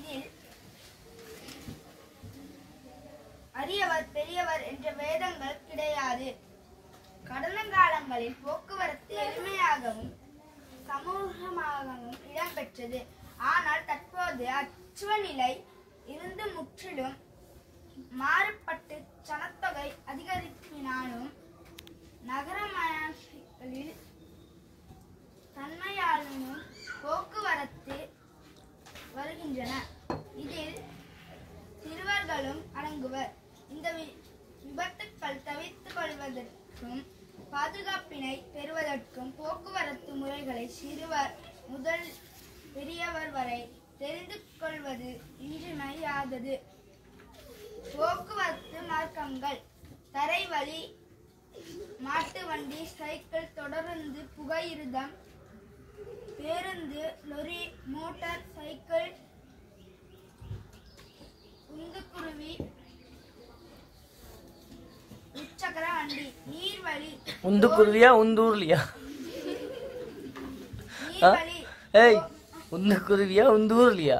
இதில் அரியவர் பெரியவர் என்ற வேதங்கள் கிடையாது. கடந்த காலங்களில் போக்குவரத்து எளிமையாகவும் சமூகமாகவும் இடம்பெற்றது. ஆனால் தற்போது அச்சுவநிலை இருந்து முற்றிலும் மாறுபட்டு ஜனத்தொகை அதிகரிப்பினாலும் நகரமயமாக்கலில் தன்மையாலும் போக்குவரத்து வருகின்றன. இதில் சிறுவர்களும் அடங்குவர். இந்த விபத்துக்கள் தவிர்த்துக் கொள்வதற்கும் பாதுகாப்பினை பெறுவதற்கும் போக்குவரத்து முறைகளை சிறுவர் முதல் பெரியவர் வரை தெரிந்து கொள்வது இன்றியமையாதது. போக்குவரத்து மார்க்கங்கள்: தரைவழி, மாட்டு வண்டி, சைக்கிள், தொடருந்து, புகையிரதம், பேருந்து, லொரி, மோட்டார் சைக்கிள், உந்துக்குருவி, முச்சக்கர வண்டி. நீர்வழி: உந்துக்குருவியா உந்தூர்லியா? நீர்வழி ஏய், உந்துக்குருவியா உந்தூர்லியா?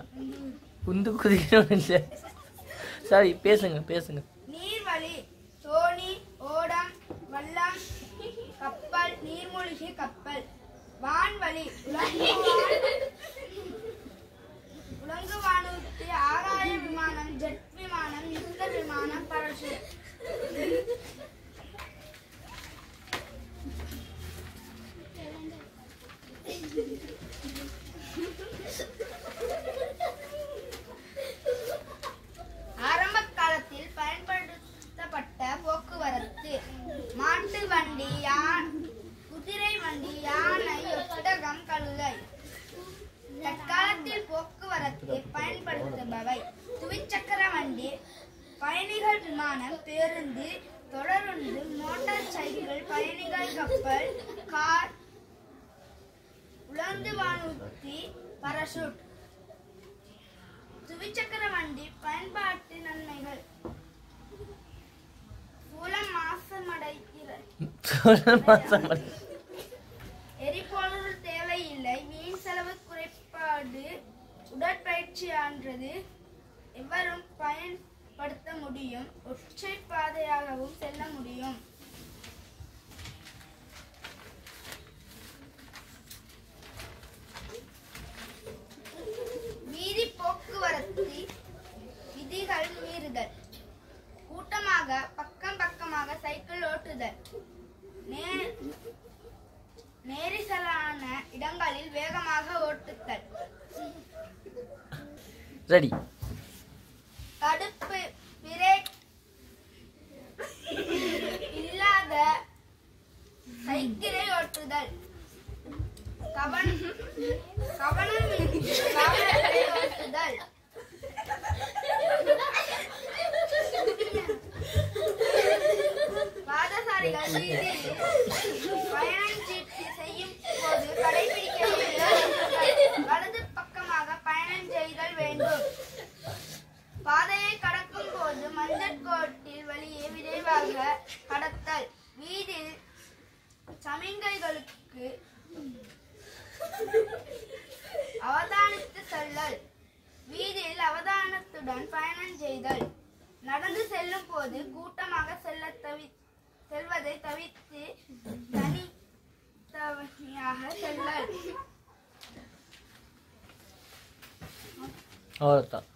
உந்துக்குருவியா? சாரி, பேசுங்க. நீர்வழி: தோணி, ஓடம், வல்லம், கப்பல், நீர்மூழ்கி கப்பல். வான்வழி: உலங்கு வானூர்தி, ஆகாய விமானம், ஜெட் விமானம், யுத்த விமானம், பாராசூட். ஆரம்ப காலத்தில் பயன்படுத்தப்பட்ட போக்குவரத்து: மாட்டு வண்டி, குதிரை வண்டி, யானை, ஒட்டகம், கழுதை. தற்காலத்தில் போக்குவரத்து பயன்படுத்துபவை: துவிச்சக்கர வண்டி, பயணிகள் விமானம், பேருந்து, தொடருந்து, மோட்டார் சைக்கிள், பயணிகள் கப்பல், கார், உலந்து வானூர்தி, பாராசூட். துவிச்சக்கர வண்டி பயன்பாட்டு நன்மைகள்: சூழல் மாசமடைகிறது, எரிபொருள் தேவையில்லை, வீண் செலவு குறைபாடு, உடற்பயிற்சியானது எவரும் பயன்படுத்த முடியும், ஒற்றை பாதையாகவும் செல்ல முடியும். வீதி போக்குவரத்து விதிகள் மீறுதல்: கூட்டமாக பக்கமாக சைக்கிள் ஓட்டுதல், நெரிசலான இடங்களில் வேகமாக ஓட்டுதல். ரெடி. தடுப்பு பிரேக் இல்லாத சைக்கிளை ஓட்டுதல், கவனமின்றி ஓட்டுதல், பாதசாரிகள் வீதியில் பயணம் செய்யும் போது கடைபிடிக்க வேண்டிய வலது பக்கமாக பயணம் செய்தல் வேண்டும். பாதையை கடக்கும் போது மஞ்சள் கோட்டில் வழியே விரைவாக கடத்தல். வீதியில் சமிங்கைகளுக்கு அவதானித்து செல்லல். வீதியில் அவதானத்துடன் பயணம் செய்தல். நடந்து செல்லும் போது கூட்டமாக செல்வதை தவிர்த்து தனித்தனியாக செல்லல். அவ்வளவுதான்.